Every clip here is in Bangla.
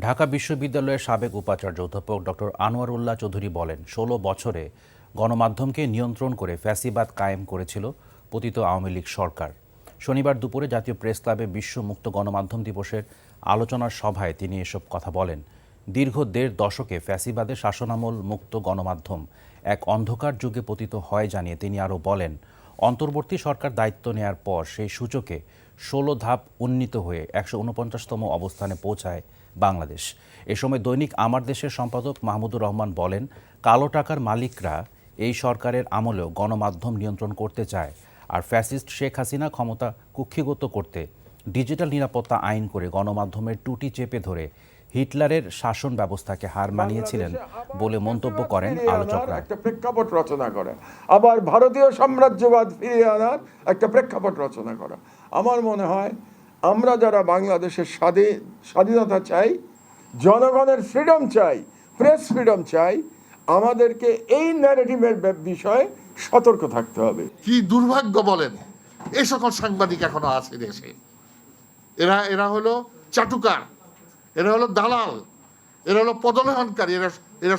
ঢাকা বিশ্ববিদ্যালয়ের সাবেক উপাচার্য অধ্যাপক ডক্টর আনোয়ারুল্লাহ চৌধুরী বলেন, ১৬ বছরে গণমাধ্যমকে নিয়ন্ত্রণ করে ফ্যাসিবাদ কায়েম করেছিল পতিত আওয়ামী লীগ সরকার। শনিবার দুপুরে জাতীয় প্রেস ক্লাবে বিশ্ব মুক্ত গণমাধ্যম দিবসের আলোচনার সভায় তিনি এসব কথা বলেন। দীর্ঘ ১.৫ দশকে ফ্যাসিবাদের শাসনামল মুক্ত গণমাধ্যম এক অন্ধকার যুগে পতিত হয় জানিয়ে তিনি আরও বলেন, অন্তর্বর্তী সরকার দায়িত্ব নেয়ার পর সেই সূচকে ১৬ ধাপ উন্নীত হয়ে ১৪৯তম অবস্থানে পৌঁছায় বাংলাদেশ। এ সময় দৈনিক আমার দেশের সম্পাদক মাহমুদুর রহমান বলেন, কালো টাকার মালিকরা এই সরকারের আমলেও গণমাধ্যম নিয়ন্ত্রণ করতে চায়, আর ফ্যাসিস্ট শেখ হাসিনা ক্ষমতা কুক্ষিগত করতে ডিজিটাল নিরাপত্তা আইন করে গণমাধ্যমের টুটি চেপে ধরে হিটলারের শাসন ব্যবস্থাকে হার মানিয়েছিলেন বলে মন্তব্য করেন আলোচকরা। একটা প্রেক্ষাপট রচনা করা, আবার ভারতীয় সাম্রাজ্যবাদ ফিরিয়ে আনার একটা প্রেক্ষাপট রচনা করা। আমার মনে হয় আমরা যারা বাংলাদেশের স্বাধীনতা চাই, জনগণের ফ্রিডম চাই, প্রেস ফ্রিডম চাই, আমাদেরকে এই ন্যারেটিভের বিষয়ে সতর্ক থাকতে হবে। কি দুর্ভাগ্য বলেন, এই সকল সাংবাদিক এখনো আছে দেশে। এরা হলো চাটুকার, এরা হলো দালাল, এরা হলো পদলেহনকারী। এরা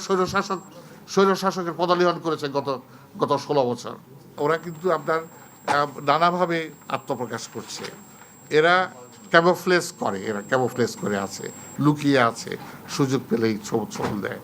স্বৈরশাসকের পদলেহন করেছে গত ১৬ বছর। ওরা কিন্তু আপনার নানাভাবে আত্মপ্রকাশ করছে। এরা ক্যামোফ্লেজ করে আছে, লুকিয়ে আছে, সুযোগ পেলেই ছবল দেয়।